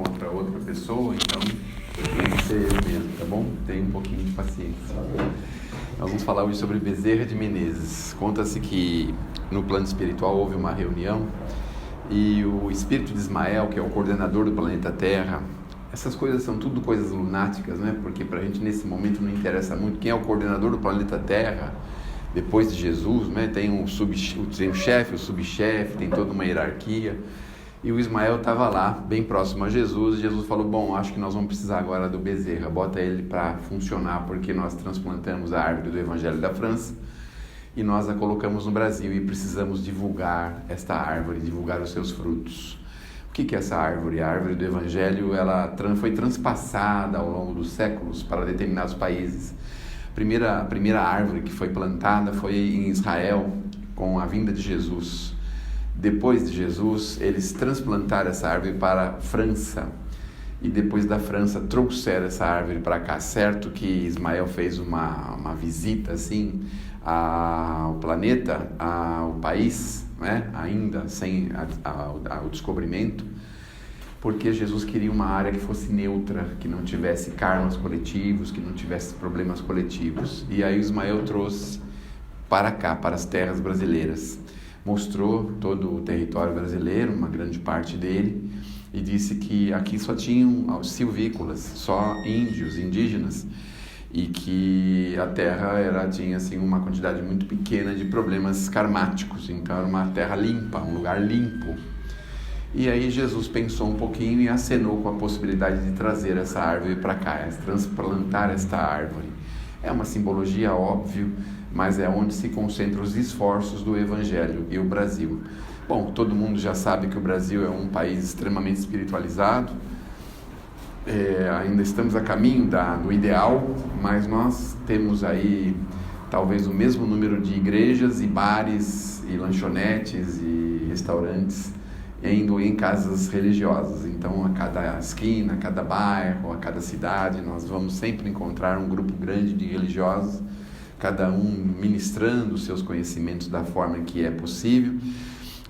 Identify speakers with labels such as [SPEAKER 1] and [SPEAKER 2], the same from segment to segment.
[SPEAKER 1] contra outra pessoa, então tem que ser eu mesmo, tá bom? Tenha um pouquinho de paciência. Nós vamos falar hoje sobre Bezerra de Menezes. Conta-se que no plano espiritual houve uma reunião e o espírito de Ismael, que é o coordenador do planeta Terra, essas coisas são tudo coisas lunáticas, né? Porque pra gente nesse momento não interessa muito quem é o coordenador do planeta Terra. Depois de Jesus, né? Tem o chefe, o subchefe, tem toda uma hierarquia. E o Ismael estava lá, bem próximo a Jesus, e Jesus falou, bom, acho que nós vamos precisar agora do Bezerra, bota ele para funcionar, porque nós transplantamos a árvore do Evangelho da França e nós a colocamos no Brasil e precisamos divulgar esta árvore, divulgar os seus frutos. O que é essa árvore? A árvore do Evangelho, ela foi transpassada ao longo dos séculos para determinados países. A primeira árvore que foi plantada foi em Israel, com a vinda de Jesus. Depois de Jesus, eles transplantaram essa árvore para a França. E depois da França, trouxeram essa árvore para cá. Certo que Ismael fez uma visita assim, ao planeta, ao país, né? Ainda sem o descobrimento, porque Jesus queria uma área que fosse neutra, que não tivesse karmas coletivos, que não tivesse problemas coletivos. E aí Ismael trouxe para cá, para as terras brasileiras. Mostrou todo o território brasileiro, uma grande parte dele, e disse que aqui só tinham silvícolas, só índios, indígenas, e que a terra tinha assim, uma quantidade muito pequena de problemas karmáticos, então era uma terra limpa, um lugar limpo. E aí Jesus pensou um pouquinho e acenou com a possibilidade de trazer essa árvore para cá, transplantar esta árvore. É uma simbologia, óbvio, mas é onde se concentram os esforços do Evangelho e o Brasil. Bom, todo mundo já sabe que o Brasil é um país extremamente espiritualizado, ainda estamos a caminho do ideal, mas nós temos aí talvez o mesmo número de igrejas e bares e lanchonetes e restaurantes indo em casas religiosas. Então, a cada esquina, a cada bairro, a cada cidade, nós vamos sempre encontrar um grupo grande de religiosos, cada um ministrando os seus conhecimentos da forma que é possível,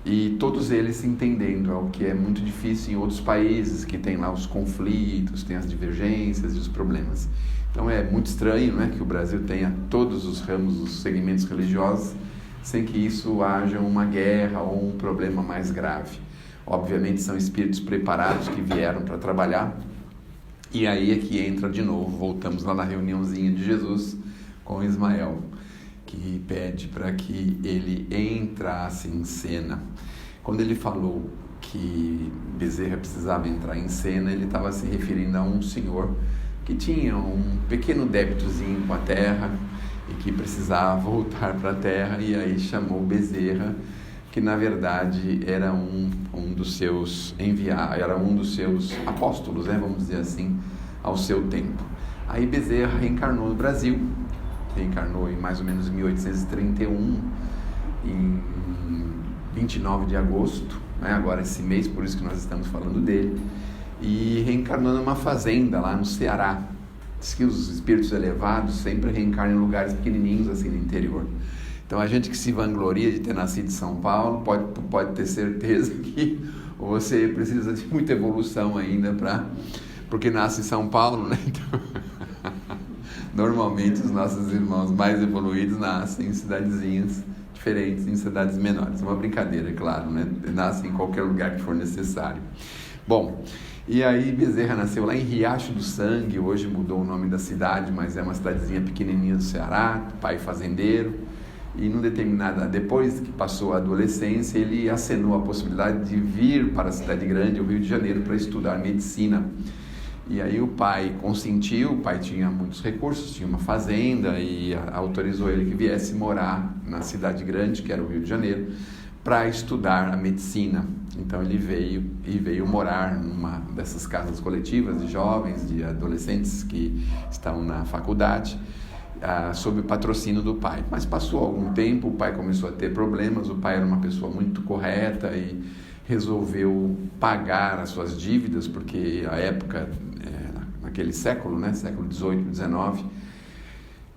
[SPEAKER 1] e todos eles entendendo, o que é muito difícil em outros países, que tem lá os conflitos, tem as divergências e os problemas. Então é muito estranho, né, que o Brasil tenha todos os ramos, os segmentos religiosos, sem que isso haja uma guerra ou um problema mais grave. Obviamente são espíritos preparados que vieram para trabalhar, e aí é que entra de novo, voltamos lá na reuniãozinha de Jesus com Ismael, que pede para que ele entrasse em cena. Quando ele falou que Bezerra precisava entrar em cena, ele estava se referindo a um senhor que tinha um pequeno débitozinho com a terra e que precisava voltar para a terra, e aí chamou Bezerra, que na verdade era um dos seus enviados, era um dos seus apóstolos, né, vamos dizer assim, ao seu tempo. Aí Bezerra reencarnou no Brasil, reencarnou em mais ou menos 1831, em 29 de agosto, né, agora esse mês, por isso que nós estamos falando dele, e reencarnou numa fazenda lá no Ceará. Diz que os espíritos elevados sempre reencarnam em lugares pequenininhos assim no interior. Então a gente que se vangloria de ter nascido em São Paulo pode ter certeza que você precisa de muita evolução ainda porque nasce em São Paulo, né? Então, normalmente os nossos irmãos mais evoluídos nascem em cidadezinhas diferentes, em cidades menores. É uma brincadeira, é claro, né? Nascem em qualquer lugar que for necessário. Bom, e aí Bezerra nasceu lá em Riacho do Sangue, hoje mudou o nome da cidade, mas é uma cidadezinha pequenininha do Ceará, pai fazendeiro. E depois que passou a adolescência, ele acenou a possibilidade de vir para a cidade grande, o Rio de Janeiro, para estudar medicina. E aí o pai consentiu, o pai tinha muitos recursos, tinha uma fazenda e autorizou ele que viesse morar na cidade grande, que era o Rio de Janeiro, para estudar a medicina. Então ele veio morar numa dessas casas coletivas de jovens, de adolescentes que estão na faculdade, sob o patrocínio do pai. Mas passou algum tempo, o pai começou a ter problemas, o pai era uma pessoa muito correta e resolveu pagar as suas dívidas, porque a época, naquele século, né, século XVIII, XIX,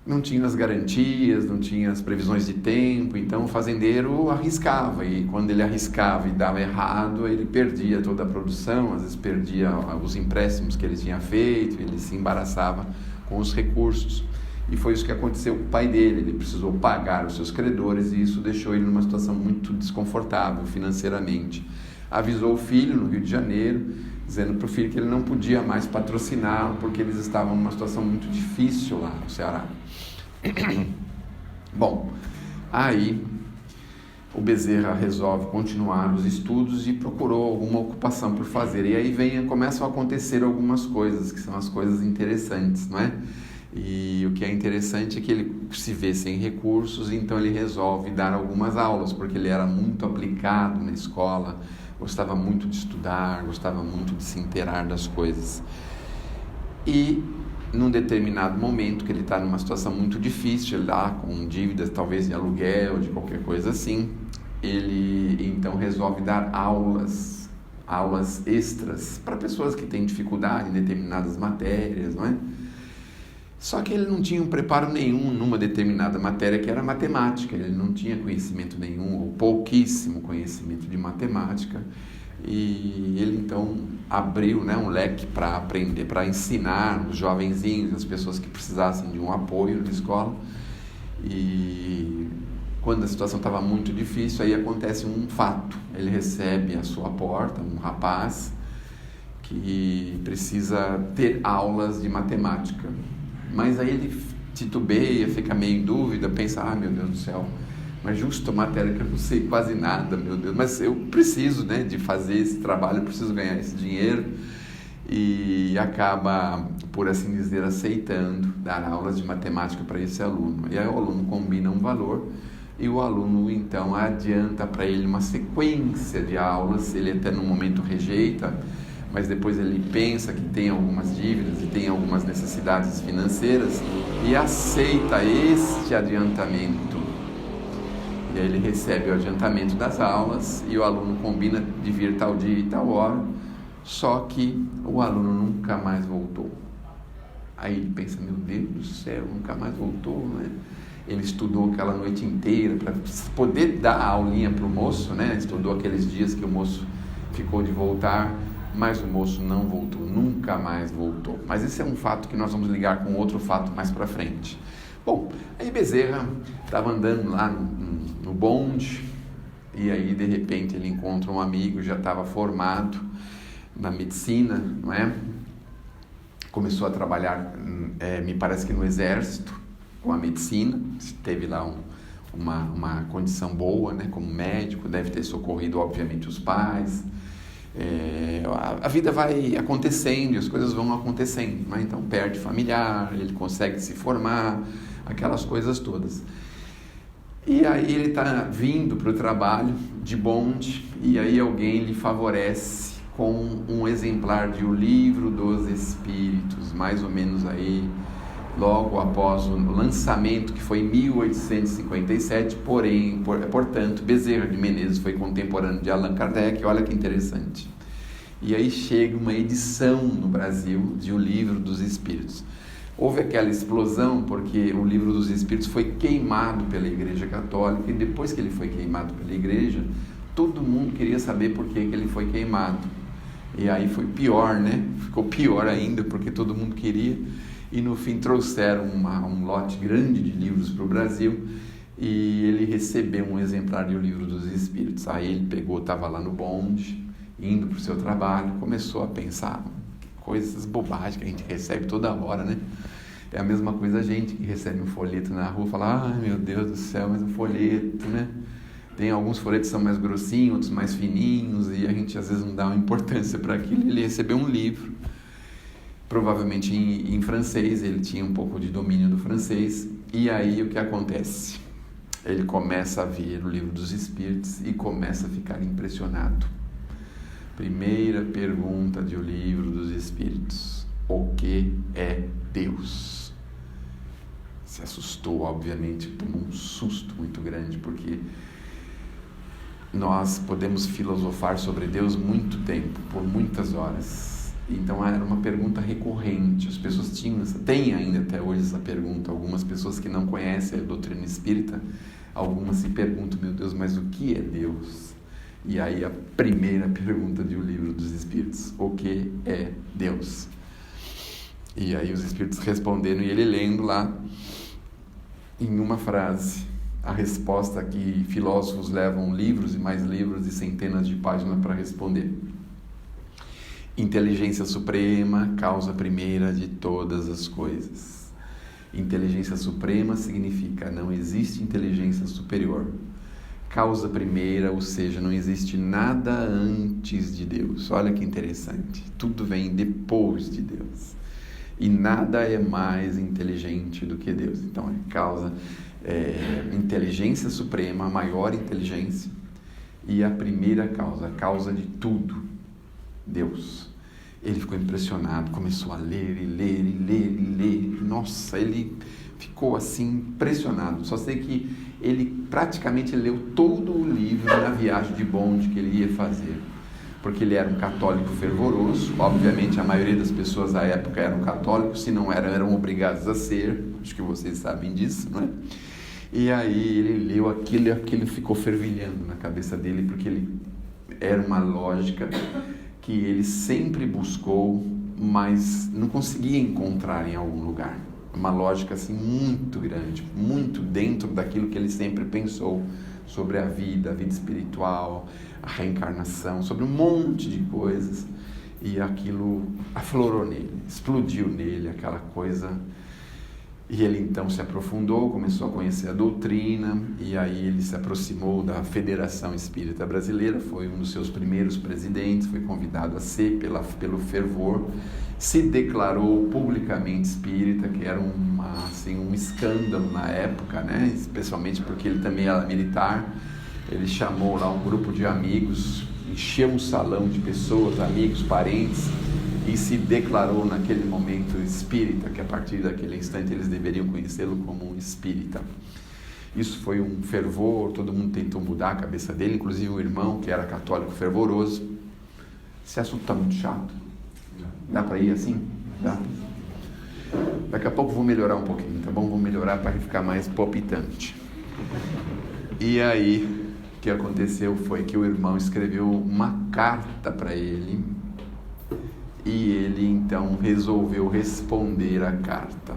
[SPEAKER 1] não tinha as garantias, não tinha as previsões de tempo, então o fazendeiro arriscava, e quando ele arriscava e dava errado, ele perdia toda a produção, às vezes perdia os empréstimos que ele tinha feito, ele se embaraçava com os recursos. E foi isso que aconteceu com o pai dele, ele precisou pagar os seus credores e isso deixou ele numa situação muito desconfortável financeiramente. Avisou o filho no Rio de Janeiro, dizendo para o filho que ele não podia mais patrociná-lo porque eles estavam numa situação muito difícil lá no Ceará. Bom, aí o Bezerra resolve continuar os estudos e procurou alguma ocupação por fazer. E aí começam a acontecer algumas coisas, que são as coisas interessantes, não é? E o que é interessante é que ele se vê sem recursos, então ele resolve dar algumas aulas, porque ele era muito aplicado na escola, gostava muito de estudar, gostava muito de se inteirar das coisas. E num determinado momento, que ele está numa situação muito difícil, lá com dívidas talvez de aluguel, de qualquer coisa assim, ele então resolve dar aulas extras para pessoas que têm dificuldade em determinadas matérias, não é? Só que ele não tinha um preparo nenhum numa determinada matéria, que era matemática. Ele não tinha conhecimento nenhum, ou pouquíssimo conhecimento de matemática. E ele então abriu, né, um leque para aprender, para ensinar os jovenzinhos, as pessoas que precisassem de um apoio na escola. E quando a situação estava muito difícil, aí acontece um fato. Ele recebe à sua porta um rapaz que precisa ter aulas de matemática. Mas aí ele titubeia, fica meio em dúvida, pensa, meu Deus do céu, mas justo a matéria que eu não sei quase nada, meu Deus, mas eu preciso, né, de fazer esse trabalho, eu preciso ganhar esse dinheiro, e acaba, por assim dizer, aceitando dar aulas de matemática para esse aluno. E aí o aluno combina um valor, e o aluno então adianta para ele uma sequência de aulas, ele até no momento rejeita, mas depois ele pensa que tem algumas dívidas e tem algumas necessidades financeiras e aceita este adiantamento. E aí ele recebe o adiantamento das aulas e o aluno combina de vir tal dia e tal hora, só que o aluno nunca mais voltou. Aí ele pensa, meu Deus do céu, nunca mais voltou, né? Ele estudou aquela noite inteira para poder dar a aulinha para o moço, né? Estudou aqueles dias que o moço ficou de voltar, mas o moço não voltou, nunca mais voltou. Mas esse é um fato que nós vamos ligar com outro fato mais para frente. Bom, aí Bezerra estava andando lá no bonde, e aí de repente ele encontra um amigo, já estava formado na medicina, não é? Começou a trabalhar, me parece que no exército, com a medicina, teve lá uma condição boa, né, como médico, deve ter socorrido obviamente os pais. A vida vai acontecendo e as coisas vão acontecendo, né? Então perde familiar, ele consegue se formar, aquelas coisas todas. E aí ele está vindo para o trabalho de bonde e aí alguém lhe favorece com um exemplar de O Livro dos Espíritos, mais ou menos aí logo após o lançamento, que foi em 1857, portanto, Bezerra de Menezes foi contemporâneo de Allan Kardec, olha que interessante. E aí chega uma edição no Brasil de O Livro dos Espíritos. Houve aquela explosão porque o Livro dos Espíritos foi queimado pela Igreja Católica, e depois que ele foi queimado pela Igreja, todo mundo queria saber por que ele foi queimado. E aí foi pior, né? Ficou pior ainda, porque todo mundo queria. E no fim trouxeram um lote grande de livros para o Brasil e ele recebeu um exemplar de O Livro dos Espíritos. Aí ele pegou, estava lá no bonde, indo para o seu trabalho, começou a pensar, que coisas bobagens que a gente recebe toda hora, né? É a mesma coisa a gente que recebe um folheto na rua, fala, ai meu Deus do céu, mas um folheto, né? Tem alguns folhetos que são mais grossinhos, outros mais fininhos, e a gente às vezes não dá uma importância para aquilo. Ele recebeu um livro, provavelmente em francês, ele tinha um pouco de domínio do francês, e aí o que acontece? Ele começa a ver O Livro dos Espíritos e começa a ficar impressionado. Primeira pergunta de O Livro dos Espíritos: o que é Deus? Se assustou, obviamente, tomou um susto muito grande, porque nós podemos filosofar sobre Deus muito tempo, por muitas horas. Então era uma pergunta recorrente, as pessoas têm ainda até hoje essa pergunta, algumas pessoas que não conhecem a doutrina espírita, algumas se perguntam, meu Deus, mas o que é Deus? E aí a primeira pergunta do Livro dos Espíritos, o que é Deus? E aí os Espíritos respondendo e ele lendo lá, em uma frase, a resposta que filósofos levam livros e mais livros e centenas de páginas para responder. Inteligência suprema, causa primeira de todas as coisas. Inteligência suprema significa não existe inteligência superior. Causa primeira, ou seja, não existe nada antes de Deus. Olha que interessante. Tudo vem depois de Deus. E nada é mais inteligente do que Deus. Então, inteligência suprema, a maior inteligência. E a primeira causa, a causa de tudo, Deus. Ele ficou impressionado, começou a ler e ler e ler e ler. Nossa, ele ficou assim impressionado. Só sei que ele praticamente leu todo o livro na viagem de bonde que ele ia fazer. Porque ele era um católico fervoroso. Obviamente a maioria das pessoas da época eram católicos, se não eram obrigados a ser. Acho que vocês sabem disso, não é? E aí ele leu aquilo e aquilo ficou fervilhando na cabeça dele, porque ele era uma lógica que ele sempre buscou, mas não conseguia encontrar em algum lugar. Uma lógica assim muito grande, muito dentro daquilo que ele sempre pensou sobre a vida espiritual, a reencarnação, sobre um monte de coisas. E aquilo aflorou nele, explodiu nele, aquela coisa. E ele então se aprofundou, começou a conhecer a doutrina, e aí ele se aproximou da Federação Espírita Brasileira, foi um dos seus primeiros presidentes, foi convidado a ser pelo fervor, se declarou publicamente espírita, que era um escândalo na época, né? Especialmente porque ele também era militar. Ele chamou lá um grupo de amigos, encheu um salão de pessoas, amigos, parentes, e se declarou naquele momento espírita, que a partir daquele instante eles deveriam conhecê-lo como um espírita. Isso foi um fervor, todo mundo tentou mudar a cabeça dele, inclusive o irmão, que era católico fervoroso. Esse assunto está muito chato. Dá para ir assim? Dá? Daqui a pouco vou melhorar um pouquinho, tá bom? Vou melhorar para ficar mais palpitante. E aí, o que aconteceu foi que o irmão escreveu uma carta para ele, e ele então resolveu responder a carta.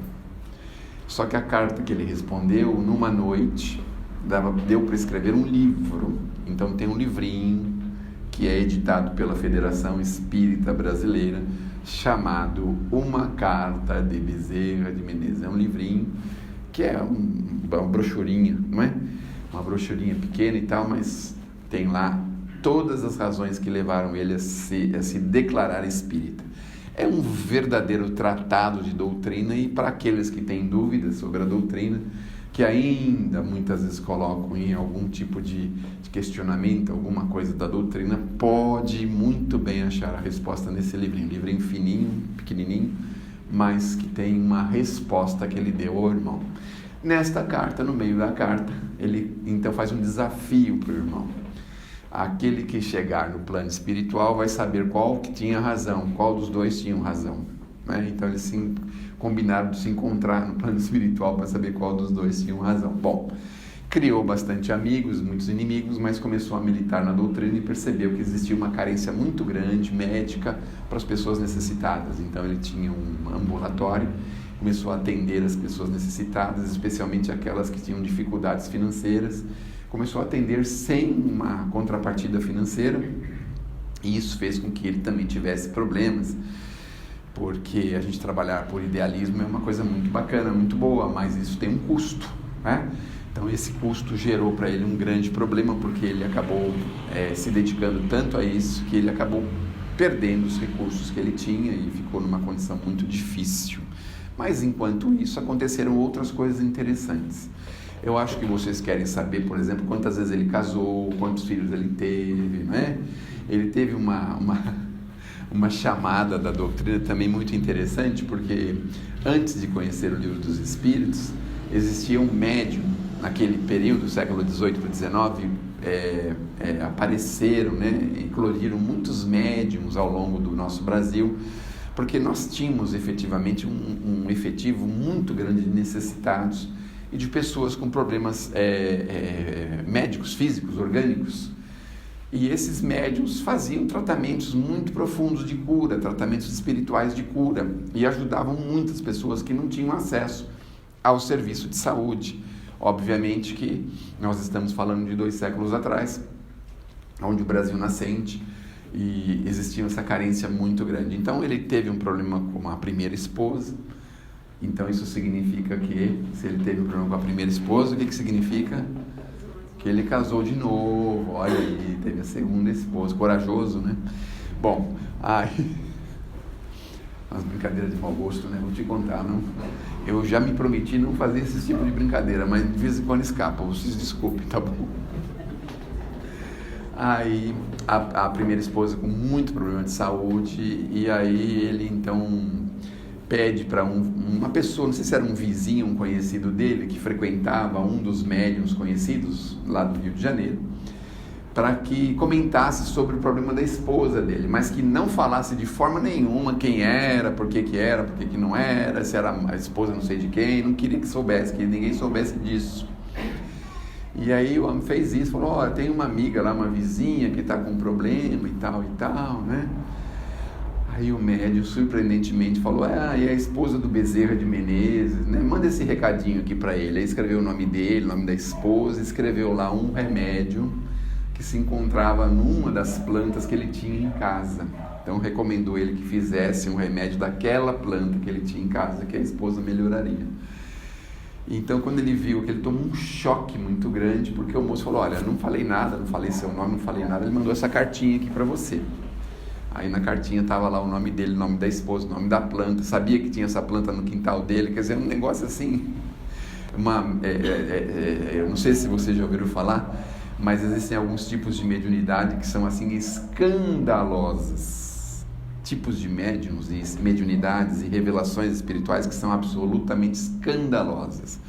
[SPEAKER 1] Só que a carta que ele respondeu, numa noite, deu para escrever um livro. Então tem um livrinho que é editado pela Federação Espírita Brasileira, chamado Uma Carta de Bezerra de Menezes. É um livrinho que é uma brochurinha, não é? Uma brochurinha pequena e tal, mas tem lá todas as razões que levaram ele a se declarar espírita. É um verdadeiro tratado de doutrina, e para aqueles que têm dúvidas sobre a doutrina, que ainda muitas vezes colocam em algum tipo de questionamento, alguma coisa da doutrina, pode muito bem achar a resposta nesse livrinho. Livrinho fininho, pequenininho, mas que tem uma resposta que ele deu ao irmão. Nesta carta, no meio da carta, ele então faz um desafio para o irmão. Aquele que chegar no plano espiritual vai saber qual que tinha razão, qual dos dois tinham razão, né? Então eles combinaram de se encontrar no plano espiritual para saber qual dos dois tinham razão. Bom, criou bastante amigos, muitos inimigos, mas começou a militar na doutrina e percebeu que existia uma carência muito grande, médica, para as pessoas necessitadas. Então ele tinha um ambulatório, começou a atender as pessoas necessitadas, especialmente aquelas que tinham dificuldades financeiras. Começou a atender sem uma contrapartida financeira, e isso fez com que ele também tivesse problemas, porque a gente trabalhar por idealismo é uma coisa muito bacana, muito boa, mas isso tem um custo, né? Então esse custo gerou para ele um grande problema, porque ele acabou se dedicando tanto a isso, que ele acabou perdendo os recursos que ele tinha e ficou numa condição muito difícil. Mas enquanto isso aconteceram outras coisas interessantes. Eu acho que vocês querem saber, por exemplo, quantas vezes ele casou, quantos filhos ele teve, não é? Ele teve uma chamada da doutrina também muito interessante, porque antes de conhecer o Livro dos Espíritos, existia um médium, naquele período, século XVIII para XIX, apareceram, né, eclodiram muitos médiums ao longo do nosso Brasil, porque nós tínhamos efetivamente um efetivo muito grande de necessitados e de pessoas com problemas médicos, físicos, orgânicos. E esses médiums faziam tratamentos muito profundos de cura, tratamentos espirituais de cura, e ajudavam muitas pessoas que não tinham acesso ao serviço de saúde. Obviamente que nós estamos falando de 2 séculos atrás, onde o Brasil nascente, e existia essa carência muito grande. Então ele teve um problema com a primeira esposa. Então isso significa que, se ele teve um problema com a primeira esposa, o que significa? Que ele casou de novo. Olha aí, teve a segunda esposa. Corajoso, né? Bom, aí... Umas brincadeiras de mau gosto, né? Vou te contar, não? Eu já me prometi não fazer esse tipo de brincadeira, mas de vez em quando escapa. Vocês desculpem, tá bom? Aí a primeira esposa com muito problema de saúde, e aí ele então pede para uma pessoa, não sei se era um vizinho, um conhecido dele, que frequentava um dos médiuns conhecidos lá do Rio de Janeiro, para que comentasse sobre o problema da esposa dele, mas que não falasse de forma nenhuma quem era, por que não era, se era a esposa não sei de quem, não queria que soubesse, que ninguém soubesse disso. E aí o homem fez isso, falou, olha, tem uma amiga lá, uma vizinha que está com um problema e tal, né? Aí o médium, surpreendentemente, falou, e a esposa do Bezerra de Menezes, né? Manda esse recadinho aqui para ele. Aí escreveu o nome dele, o nome da esposa, escreveu lá um remédio que se encontrava numa das plantas que ele tinha em casa. Então recomendou ele que fizesse um remédio daquela planta que ele tinha em casa, que a esposa melhoraria. Então quando ele viu que ele tomou um choque muito grande, porque o moço falou, olha, não falei nada, não falei seu nome, não falei nada, ele mandou essa cartinha aqui para você. Aí na cartinha estava lá o nome dele, o nome da esposa, o nome da planta, sabia que tinha essa planta no quintal dele, quer dizer, um negócio assim, eu não sei se vocês já ouviram falar, mas existem alguns tipos de mediunidade que são assim escandalosas, tipos de médiuns e mediunidades e revelações espirituais que são absolutamente escandalosas.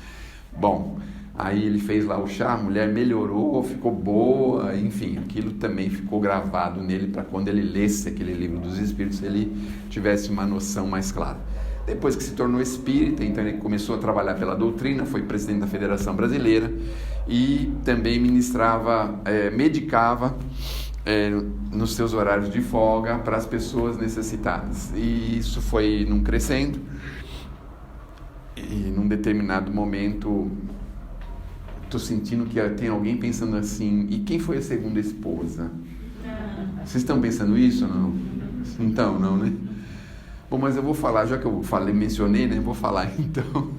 [SPEAKER 1] Bom, aí ele fez lá o chá, a mulher melhorou, ficou boa, enfim, aquilo também ficou gravado nele para quando ele lesse aquele livro dos Espíritos, ele tivesse uma noção mais clara. Depois que se tornou espírita, então ele começou a trabalhar pela doutrina, foi presidente da Federação Brasileira e também ministrava, medicava nos seus horários de folga para as pessoas necessitadas. E isso foi num crescendo, e num determinado momento estou sentindo que tem alguém pensando assim, e quem foi a segunda esposa? Vocês estão pensando isso ou não? Então, não, né? Bom, mas eu vou falar, já que eu mencionei, né? Vou falar então.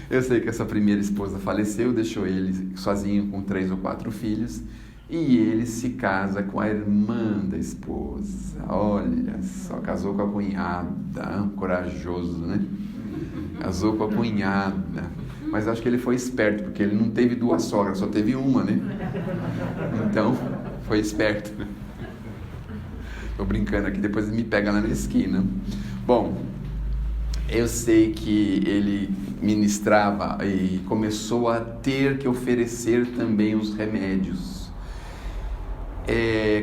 [SPEAKER 1] Eu sei que essa primeira esposa faleceu, deixou ele sozinho com 3 ou 4 filhos, e ele se casa com a irmã da esposa. Olha só, casou com a cunhada, corajoso, né? Casou com a cunhada. Mas acho que ele foi esperto, porque ele não teve 2 sogras, só teve uma, né? Então, foi esperto. Tô brincando aqui, depois ele me pega lá na esquina. Bom, eu sei que ele ministrava e começou a ter que oferecer também os remédios.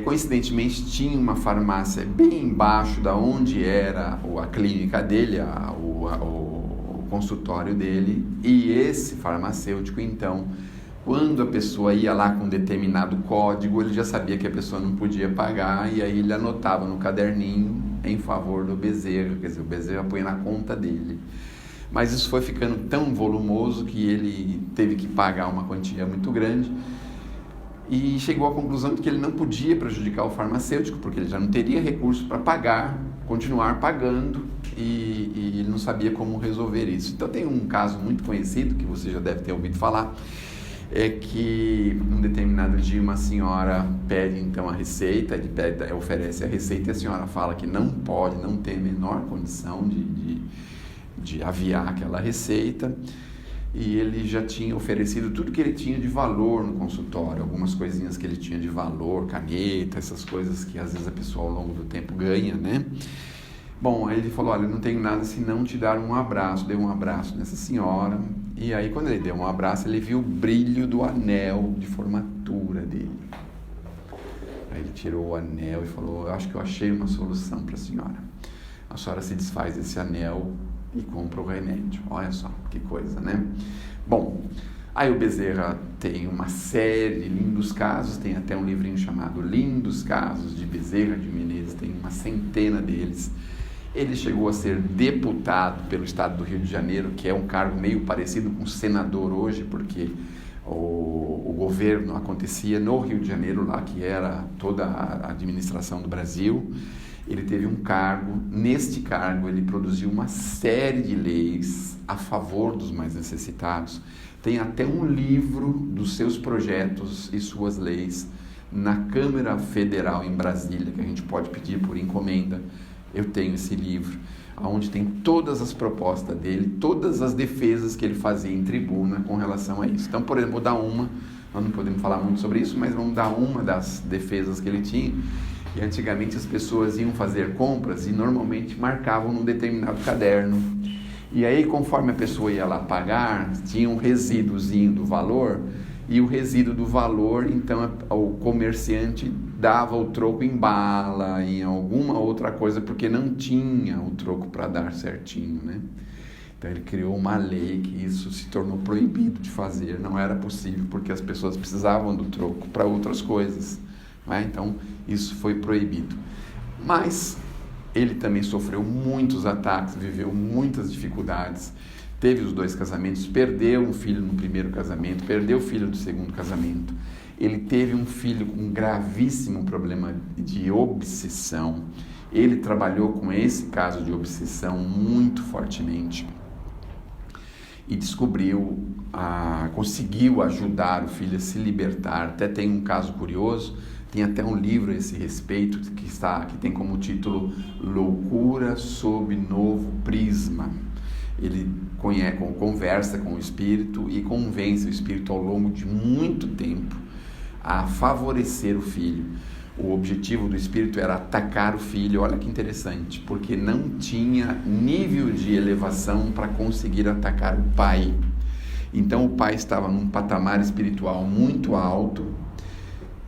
[SPEAKER 1] Coincidentemente, tinha uma farmácia bem embaixo da onde era a clínica dele, o consultório dele, e esse farmacêutico, então, quando a pessoa ia lá com um determinado código, ele já sabia que a pessoa não podia pagar, e aí ele anotava no caderninho em favor do Bezerra, quer dizer, o Bezerra põe na conta dele. Mas isso foi ficando tão volumoso que ele teve que pagar uma quantia muito grande, e chegou à conclusão de que ele não podia prejudicar o farmacêutico, porque ele já não teria recurso para pagar, continuar pagando, e ele não sabia como resolver isso. Então tem um caso muito conhecido, que você já deve ter ouvido falar, que num determinado dia uma senhora pede então a receita, ele oferece a receita, e a senhora fala que não pode, não tem a menor condição de aviar aquela receita, e ele já tinha oferecido tudo que ele tinha de valor no consultório, algumas coisinhas que ele tinha de valor, caneta, essas coisas que às vezes a pessoa ao longo do tempo ganha, né? Bom, aí ele falou, olha, eu não tenho nada se não te dar um abraço. Deu um abraço nessa senhora, e aí quando ele deu um abraço, ele viu o brilho do anel de formatura dele. ele tirou o anel e falou: eu acho que eu achei uma solução para a senhora. A senhora se desfaz desse anel e compra o remédio. Olha só, que coisa, né? Bom, aí o Bezerra tem uma série de lindos casos, tem até um livrinho chamado Lindos Casos de Bezerra de Menezes, tem uma centena deles. Ele chegou a ser deputado pelo estado do Rio de Janeiro, que é um cargo meio parecido com senador hoje, porque o governo acontecia no Rio de Janeiro, lá que era toda a administração do Brasil. Ele teve um cargo, neste cargo ele produziu uma série de leis a favor dos mais necessitados. Tem até um livro dos seus projetos e suas leis na Câmara Federal em Brasília, que a gente pode pedir por encomenda. Eu tenho esse livro, onde tem todas as propostas dele, todas as defesas que ele fazia em tribuna com relação a isso. Então, por exemplo, vou dar uma, nós não podemos falar muito sobre isso, mas vamos dar uma das defesas que ele tinha. E antigamente as pessoas iam fazer compras e normalmente marcavam num determinado caderno. E aí, conforme a pessoa ia lá pagar, tinha um resíduozinho do valor, e o resíduo do valor, então o comerciante dava o troco em bala, em alguma outra coisa, porque não tinha o troco para dar certinho, né? Então ele criou uma lei que isso se tornou proibido de fazer, não era possível, porque as pessoas precisavam do troco para outras coisas, né? Então isso foi proibido. Mas ele também sofreu muitos ataques, viveu muitas dificuldades, teve os 2 casamentos, perdeu um filho no primeiro casamento, perdeu o filho do segundo casamento. Ele teve um filho com um gravíssimo problema de obsessão. Ele trabalhou com esse caso de obsessão muito fortemente e conseguiu ajudar o filho a se libertar. Até tem um caso curioso, tem até um livro a esse respeito que tem como título Loucura sob Novo Prisma. Ele conversa com o espírito e convence o espírito ao longo de muito tempo a favorecer o filho. O objetivo do espírito era atacar o filho, olha que interessante, porque não tinha nível de elevação para conseguir atacar o pai. Então o pai estava num patamar espiritual muito alto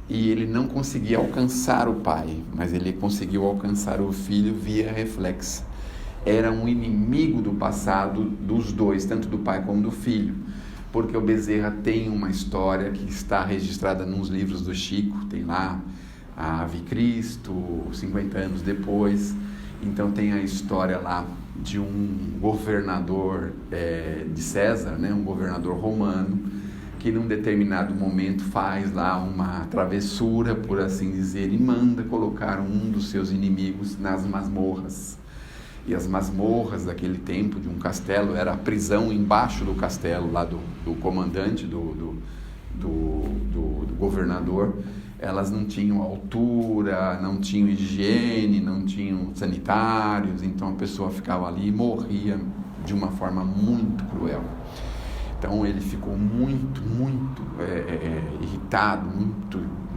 [SPEAKER 1] e ele não conseguia alcançar o pai, mas ele conseguiu alcançar o filho via reflexo. Era um inimigo do passado dos dois, tanto do pai como do filho, porque o Bezerra tem uma história que está registrada nos livros do Chico, tem lá a Ave Cristo, 50 anos depois. Então tem a história lá de um governador de César, né, um governador romano, que num determinado momento faz lá uma travessura, por assim dizer, e manda colocar um dos seus inimigos nas masmorras. E as masmorras daquele tempo de um castelo era a prisão embaixo do castelo, lá do comandante, do governador. Elas não tinham altura, não tinham higiene, não tinham sanitários, então a pessoa ficava ali e morria de uma forma muito cruel. Então ele ficou muito irritado,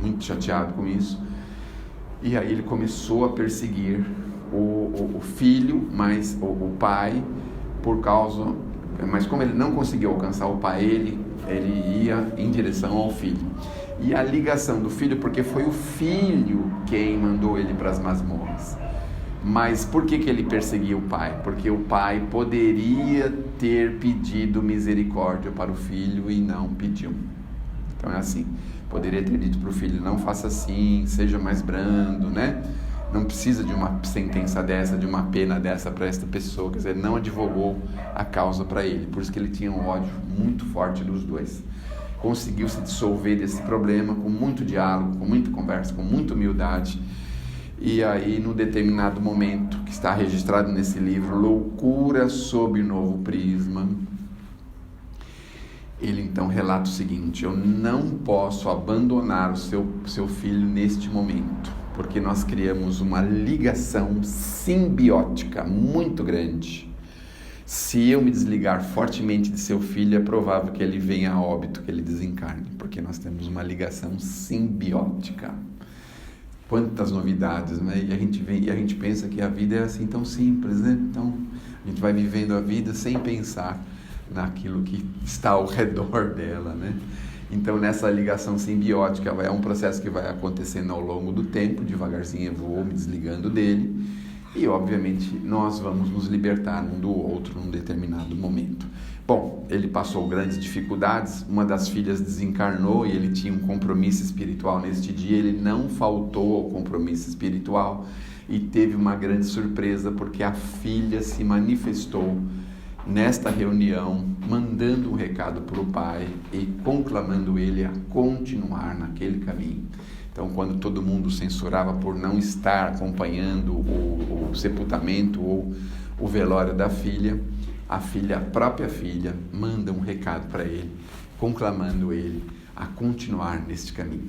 [SPEAKER 1] muito chateado com isso. E aí ele começou a perseguir o filho, mas o pai, mas como ele não conseguiu alcançar o pai, ele ia em direção ao filho. E a ligação do filho, porque foi o filho quem mandou ele para as masmorras. Mas por que ele perseguia o pai? Porque o pai poderia ter pedido misericórdia para o filho e não pediu. Então é assim, poderia ter dito para o filho: não faça assim, seja mais brando, né? Não precisa de uma sentença dessa, de uma pena dessa para esta pessoa. Quer dizer, não advogou a causa para ele. Por isso que ele tinha um ódio muito forte dos dois. Conseguiu se dissolver desse problema com muito diálogo, com muita conversa, com muita humildade. E aí, no determinado momento, que está registrado nesse livro, Loucura sob Novo Prisma, ele então relata o seguinte: eu não posso abandonar o seu filho neste momento, porque nós criamos uma ligação simbiótica muito grande. Se eu me desligar fortemente de seu filho, é provável que ele venha a óbito, que ele desencarne, porque nós temos uma ligação simbiótica. Quantas novidades, né? E a gente pensa que a vida é assim tão simples, né? Então a gente vai vivendo a vida sem pensar naquilo que está ao redor dela, né? Então, nessa ligação simbiótica, é um processo que vai acontecendo ao longo do tempo, devagarzinho eu vou me desligando dele, e obviamente nós vamos nos libertar um do outro num determinado momento. Bom, ele passou grandes dificuldades, uma das filhas desencarnou e ele tinha um compromisso espiritual neste dia, ele não faltou ao compromisso espiritual e teve uma grande surpresa porque a filha se manifestou nesta reunião, mandando um recado para o pai e conclamando ele a continuar naquele caminho. Então, quando todo mundo censurava por não estar acompanhando o sepultamento ou o velório da filha, a própria filha, manda um recado para ele, conclamando ele a continuar neste caminho.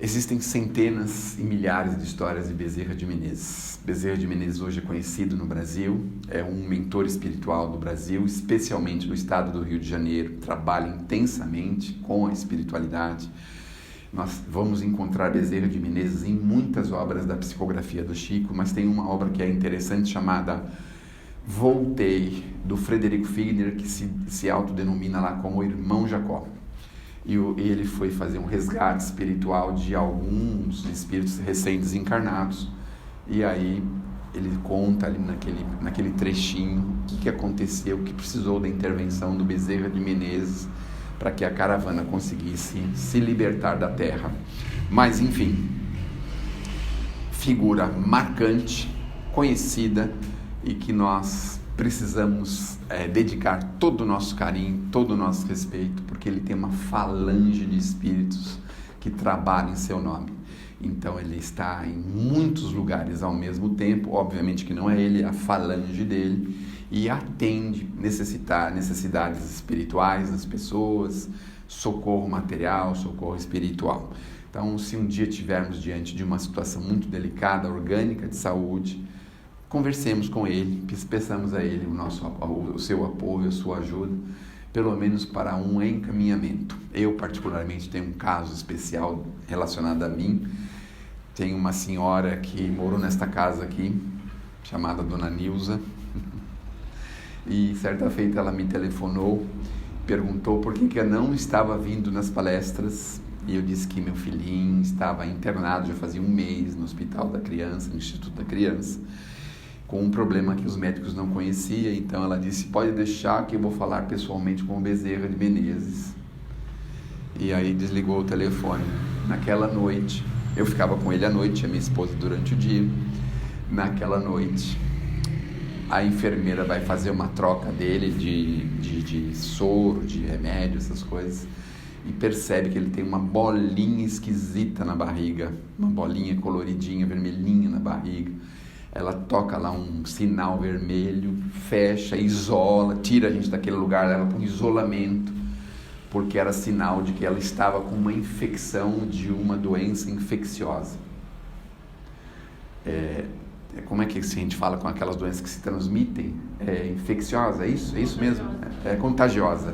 [SPEAKER 1] Existem centenas e milhares de histórias de Bezerra de Menezes. Bezerra de Menezes hoje é conhecido no Brasil, é um mentor espiritual do Brasil, especialmente no estado do Rio de Janeiro, trabalha intensamente com a espiritualidade. Nós vamos encontrar Bezerra de Menezes em muitas obras da psicografia do Chico, mas tem uma obra que é interessante chamada Voltei, do Frederico Figner, que se autodenomina lá como o Irmão Jacó. E ele foi fazer um resgate espiritual de alguns espíritos recém-desencarnados. E aí ele conta ali naquele trechinho o que aconteceu, o que precisou da intervenção do Bezerra de Menezes para que a caravana conseguisse se libertar da terra. Mas, enfim, figura marcante, conhecida, e que nós precisamos dedicar todo o nosso carinho, todo o nosso respeito, porque ele tem uma falange de espíritos que trabalham em seu nome. Então ele está em muitos lugares ao mesmo tempo, obviamente que não é ele, é a falange dele, e atende necessidades espirituais das pessoas, socorro material, socorro espiritual. Então, se um dia estivermos diante de uma situação muito delicada, orgânica, de saúde, conversemos com ele, peçamos a ele o seu apoio, a sua ajuda, pelo menos para um encaminhamento. Eu, particularmente, tenho um caso especial relacionado a mim. Tem uma senhora que morou nesta casa aqui, chamada Dona Nilza, e certa feita ela me telefonou, perguntou por que eu não estava vindo nas palestras, e eu disse que meu filhinho estava internado já fazia um mês no Hospital da Criança, no Instituto da Criança, com um problema que os médicos não conheciam. Então ela disse, pode deixar que eu vou falar pessoalmente com o Bezerra de Menezes. E aí desligou o telefone. Naquela noite, eu ficava com ele à noite, a minha esposa durante o dia. Naquela noite, a enfermeira vai fazer uma troca dele de soro, de remédio, essas coisas, e percebe que ele tem uma bolinha esquisita na barriga, uma bolinha coloridinha, vermelhinha na barriga. Ela toca lá um sinal vermelho, fecha, isola, tira a gente daquele lugar, leva para um isolamento, porque era sinal de que ela estava com uma infecção de uma doença infecciosa. Como é que a gente fala com aquelas doenças que se transmitem? Infecciosa, é isso mesmo? Contagiosa.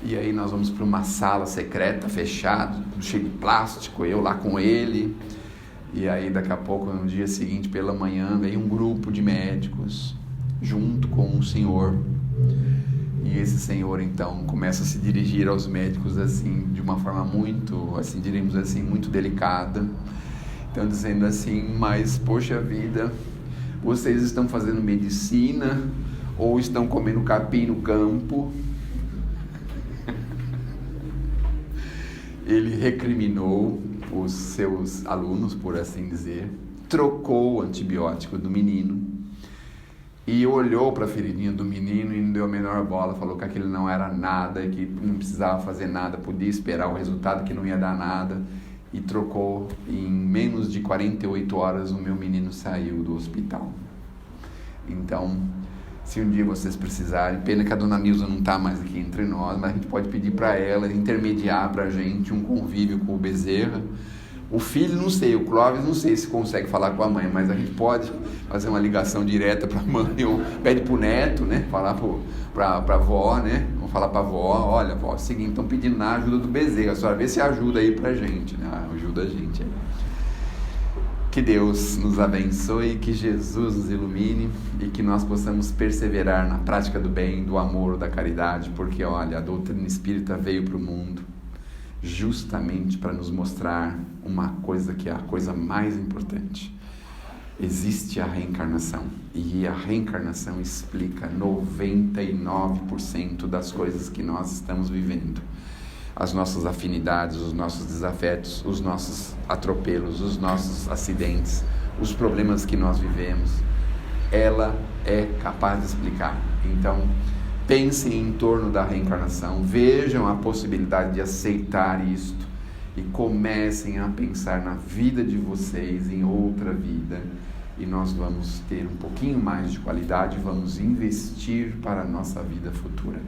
[SPEAKER 1] E aí nós vamos para uma sala secreta, fechada, cheio de plástico, eu lá com ele. E aí daqui a pouco, no dia seguinte, pela manhã, vem um grupo de médicos junto com um senhor. E esse senhor, então, começa a se dirigir aos médicos assim, de uma forma muito, assim, diríamos assim, muito delicada. Então, dizendo assim, mas, poxa vida, vocês estão fazendo medicina ou estão comendo capim no campo? Ele recriminou os seus alunos, por assim dizer, trocou o antibiótico do menino e olhou para a feridinha do menino e não deu a menor bola, falou que aquilo não era nada, que não precisava fazer nada, podia esperar o resultado, que não ia dar nada, e trocou. Em menos de 48 horas o meu menino saiu do hospital. Então, se um dia vocês precisarem, pena que a Dona Nilza não está mais aqui entre nós, mas a gente pode pedir para ela intermediar para a gente um convívio com o Bezerra. O filho, não sei, o Clóvis, não sei se consegue falar com a mãe, mas a gente pode fazer uma ligação direta para a mãe, ou pede para o neto, né, falar para a avó, né, vamos falar para a avó, olha, avó, é o seguinte, estão pedindo na ajuda do Bezerra, a senhora vê se ajuda aí para a gente, né, ajuda a gente aí. Que Deus nos abençoe, que Jesus nos ilumine e que nós possamos perseverar na prática do bem, do amor, da caridade, porque olha, a doutrina espírita veio para o mundo justamente para nos mostrar uma coisa que é a coisa mais importante. Existe a reencarnação e a reencarnação explica 99% das coisas que nós estamos vivendo. As nossas afinidades, os nossos desafetos, os nossos atropelos, os nossos acidentes, os problemas que nós vivemos, ela é capaz de explicar. Então, pensem em torno da reencarnação, vejam a possibilidade de aceitar isto e comecem a pensar na vida de vocês, em outra vida, e nós vamos ter um pouquinho mais de qualidade, vamos investir para a nossa vida futura.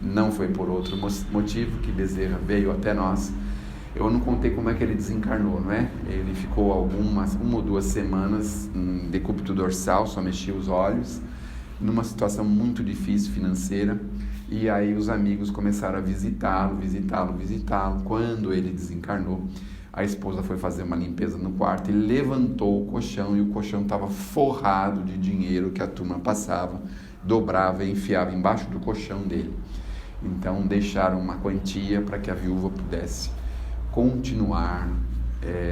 [SPEAKER 1] Não foi por outro motivo que Bezerra veio até nós. Eu não contei como é que ele desencarnou, não é? Ele ficou uma ou 2 semanas em decúbito dorsal, só mexia os olhos, numa situação muito difícil financeira, e aí os amigos começaram a visitá-lo. Quando ele desencarnou, a esposa foi fazer uma limpeza no quarto e levantou o colchão, e o colchão estava forrado de dinheiro que a turma passava, dobrava e enfiava embaixo do colchão dele. Então deixaram uma quantia para que a viúva pudesse continuar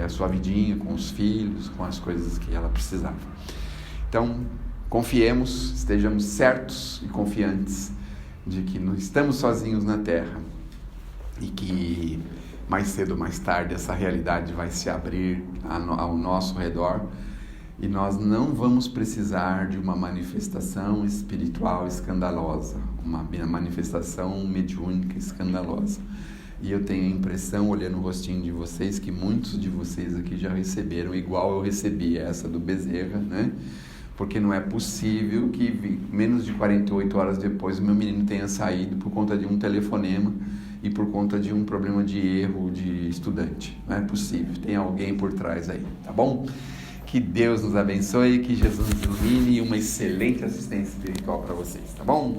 [SPEAKER 1] a sua vidinha com os filhos, com as coisas que ela precisava. Então confiemos, estejamos certos e confiantes de que não estamos sozinhos na Terra e que mais cedo ou mais tarde essa realidade vai se abrir ao nosso redor e nós não vamos precisar de uma manifestação espiritual escandalosa, uma manifestação mediúnica escandalosa. E eu tenho a impressão, olhando o rostinho de vocês, que muitos de vocês aqui já receberam, igual eu recebi essa do Bezerra, né? Porque não é possível que menos de 48 horas depois o meu menino tenha saído por conta de um telefonema e por conta de um problema de erro de estudante. Não é possível, tem alguém por trás aí, tá bom? Que Deus nos abençoe, que Jesus nos ilumine e uma excelente assistência espiritual para vocês, tá bom?